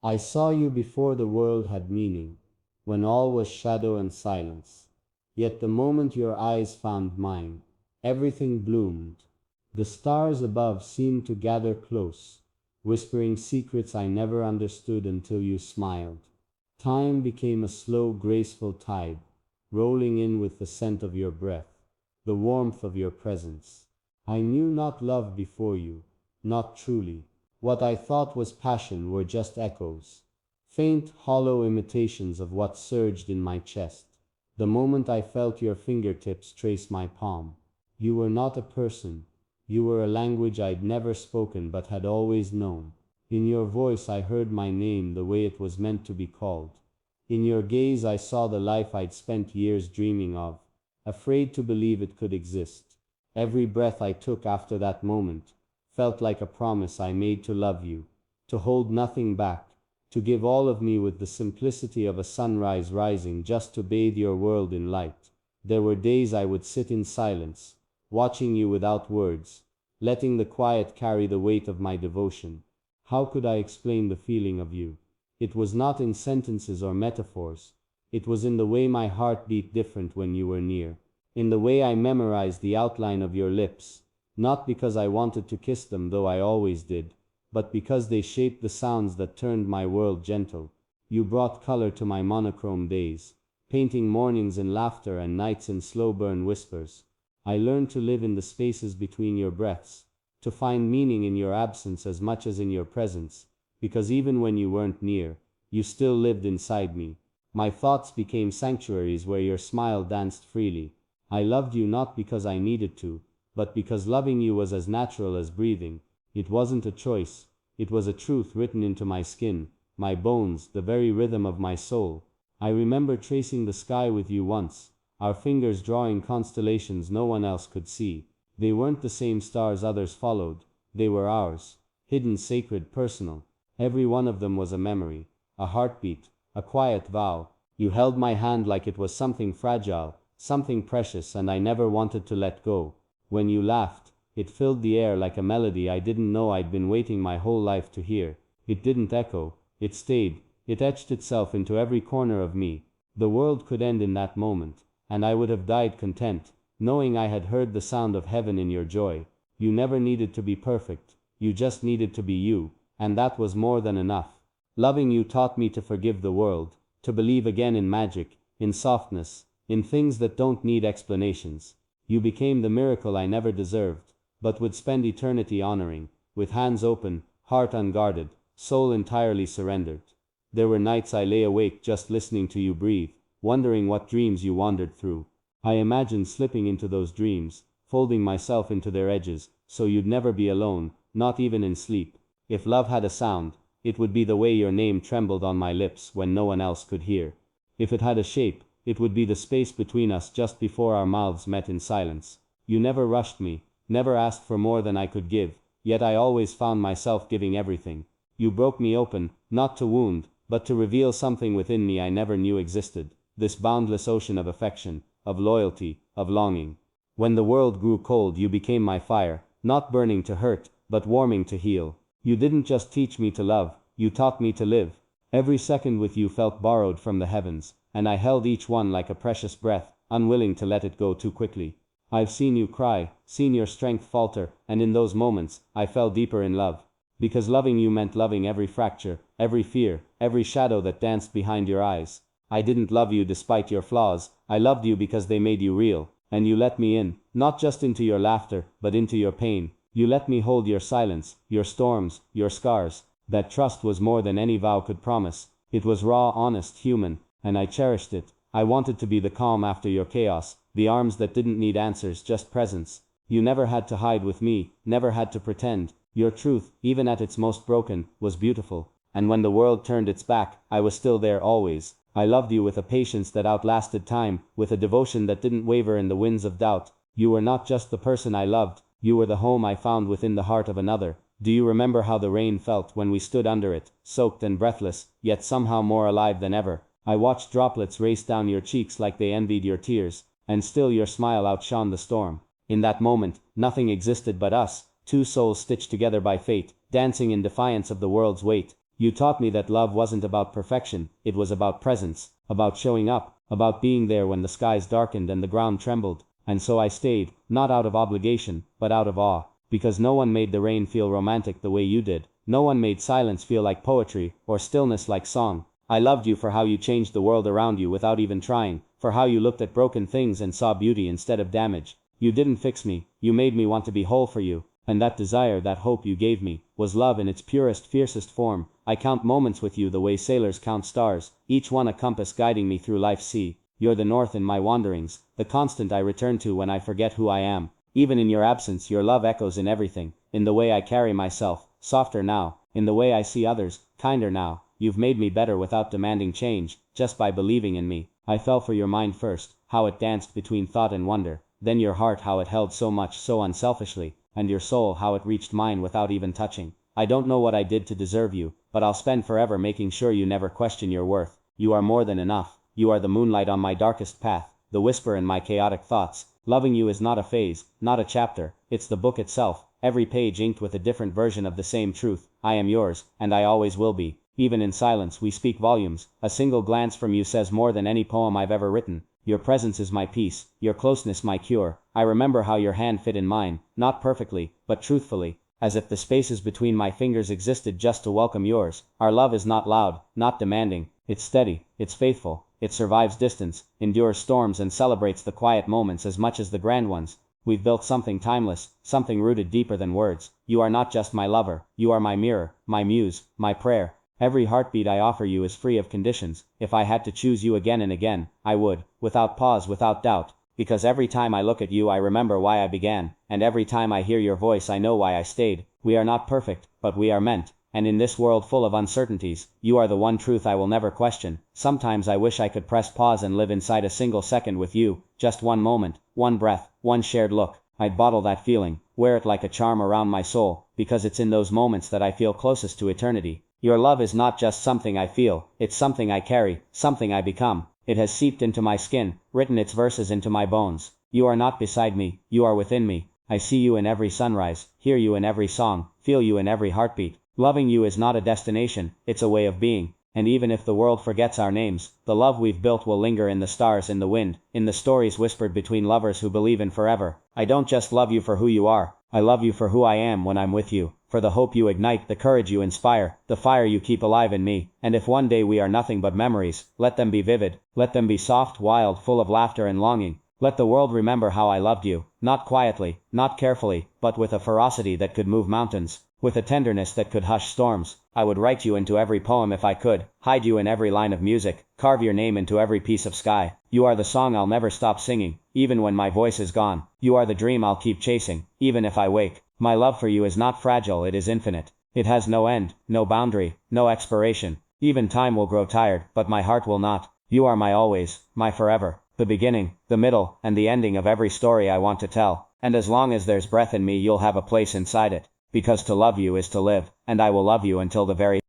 I saw you before the world had meaning, when all was shadow and silence. Yet the moment your eyes found mine, everything bloomed. The stars above seemed to gather close, whispering secrets I never understood until you smiled. Time became a slow, graceful tide, rolling in with the scent of your breath, the warmth of your presence. I knew not love before you, not truly. What I thought was passion were just echoes, faint, hollow imitations of what surged in my chest. The moment I felt your fingertips trace my palm, you were not a person, you were a language I'd never spoken but had always known. In your voice I heard my name the way it was meant to be called. In your gaze I saw the life I'd spent years dreaming of, afraid to believe it could exist. Every breath I took after that moment felt like a promise I made to love you, to hold nothing back, to give all of me with the simplicity of a sunrise rising just to bathe your world in light. There were days I would sit in silence, watching you without words, letting the quiet carry the weight of my devotion. How could I explain the feeling of you? It was not in sentences or metaphors. It was in the way my heart beat different when you were near, in the way I memorized the outline of your lips, not because I wanted to kiss them, though I always did, but because they shaped the sounds that turned my world gentle. You brought color to my monochrome days, painting mornings in laughter and nights in slow burn whispers. I learned to live in the spaces between your breaths, to find meaning in your absence as much as in your presence, because even when you weren't near, you still lived inside me. My thoughts became sanctuaries where your smile danced freely. I loved you not because I needed to, but because loving you was as natural as breathing. It wasn't a choice, it was a truth written into my skin, my bones, the very rhythm of my soul. I remember tracing the sky with you once, our fingers drawing constellations no one else could see. They weren't the same stars others followed, they were ours, hidden, sacred, personal. Every one of them was a memory, a heartbeat, a quiet vow. You held my hand like it was something fragile, something precious, and I never wanted to let go. When you laughed, it filled the air like a melody I didn't know I'd been waiting my whole life to hear. It didn't echo, it stayed, it etched itself into every corner of me. The world could end in that moment, and I would have died content, knowing I had heard the sound of heaven in your joy. You never needed to be perfect, you just needed to be you, and that was more than enough. Loving you taught me to forgive the world, to believe again in magic, in softness, in things that don't need explanations. You became the miracle I never deserved, but would spend eternity honoring, with hands open, heart unguarded, soul entirely surrendered. There were nights I lay awake just listening to you breathe, wondering what dreams you wandered through. I imagined slipping into those dreams, folding myself into their edges, so you'd never be alone, not even in sleep. If love had a sound, it would be the way your name trembled on my lips when no one else could hear. If it had a shape, it would be the space between us just before our mouths met in silence. You never rushed me, never asked for more than I could give, yet I always found myself giving everything. You broke me open, not to wound, but to reveal something within me I never knew existed, this boundless ocean of affection, of loyalty, of longing. When the world grew cold, you became my fire, not burning to hurt, but warming to heal. You didn't just teach me to love, you taught me to live. Every second with you felt borrowed from the heavens, and I held each one like a precious breath, unwilling to let it go too quickly. I've seen you cry, seen your strength falter, and in those moments, I fell deeper in love. Because loving you meant loving every fracture, every fear, every shadow that danced behind your eyes. I didn't love you despite your flaws, I loved you because they made you real, and you let me in, not just into your laughter, but into your pain. You let me hold your silence, your storms, your scars. That trust was more than any vow could promise. It was raw, honest, human, and I cherished it. I wanted to be the calm after your chaos, the arms that didn't need answers, just presence. You never had to hide with me, never had to pretend. Your truth, even at its most broken, was beautiful. And when the world turned its back, I was still there always. I loved you with a patience that outlasted time, with a devotion that didn't waver in the winds of doubt. You were not just the person I loved, you were the home I found within the heart of another. Do you remember how the rain felt when we stood under it, soaked and breathless, yet somehow more alive than ever? I watched droplets race down your cheeks like they envied your tears, and still your smile outshone the storm. In that moment, nothing existed but us, two souls stitched together by fate, dancing in defiance of the world's weight. You taught me that love wasn't about perfection, it was about presence, about showing up, about being there when the skies darkened and the ground trembled. And so I stayed, not out of obligation, but out of awe. Because no one made the rain feel romantic the way you did. No one made silence feel like poetry, or stillness like song. I loved you for how you changed the world around you without even trying, for how you looked at broken things and saw beauty instead of damage. You didn't fix me, you made me want to be whole for you. And that desire, that hope you gave me, was love in its purest, fiercest form. I count moments with you the way sailors count stars, each one a compass guiding me through life's sea. You're the north in my wanderings, the constant I return to when I forget who I am. Even in your absence, your love echoes in everything, in the way I carry myself, softer now, in the way I see others, kinder now. You've made me better without demanding change, just by believing in me. I fell for your mind first, how it danced between thought and wonder, then your heart, how it held so much so unselfishly, and your soul, how it reached mine without even touching. I don't know what I did to deserve you, but I'll spend forever making sure you never question your worth. You are more than enough. You are the moonlight on my darkest path, the whisper in my chaotic thoughts. Loving you is not a phase, not a chapter, it's the book itself, every page inked with a different version of the same truth. I am yours, and I always will be. Even in silence we speak volumes. A single glance from you says more than any poem I've ever written. Your presence is my peace, your closeness my cure. I remember how your hand fit in mine, not perfectly, but truthfully, as if the spaces between my fingers existed just to welcome yours. Our love is not loud, not demanding, it's steady, it's faithful. It survives distance, endures storms, and celebrates the quiet moments as much as the grand ones. We've built something timeless, something rooted deeper than words. You are not just my lover, you are my mirror, my muse, my prayer. Every heartbeat I offer you is free of conditions. If I had to choose you again and again, I would, without pause, without doubt. Because every time I look at you I remember why I began, and every time I hear your voice I know why I stayed. We are not perfect, but we are meant. And in this world full of uncertainties, you are the one truth I will never question. Sometimes I wish I could press pause and live inside a single second with you, just one moment, one breath, one shared look. I'd bottle that feeling, wear it like a charm around my soul, because it's in those moments that I feel closest to eternity. Your love is not just something I feel, it's something I carry, something I become. It has seeped into my skin, written its verses into my bones. You are not beside me, you are within me. I see you in every sunrise, hear you in every song, feel you in every heartbeat. Loving you is not a destination, it's a way of being. And even if the world forgets our names, the love we've built will linger in the stars, in the wind, in the stories whispered between lovers who believe in forever. I don't just love you for who you are, I love you for who I am when I'm with you, for the hope you ignite, the courage you inspire, the fire you keep alive in me. And if one day we are nothing but memories, let them be vivid, let them be soft, wild, full of laughter and longing. Let the world remember how I loved you, not quietly, not carefully, but with a ferocity that could move mountains. With a tenderness that could hush storms. I would write you into every poem if I could, hide you in every line of music, carve your name into every piece of sky. You are the song I'll never stop singing, even when my voice is gone. You are the dream I'll keep chasing, even if I wake. My love for you is not fragile, it is infinite. It has no end, no boundary, no expiration. Even time will grow tired, but my heart will not. You are my always, my forever, the beginning, the middle, and the ending of every story I want to tell. And as long as there's breath in me you'll have a place inside it. Because to love you is to live, and I will love you until the very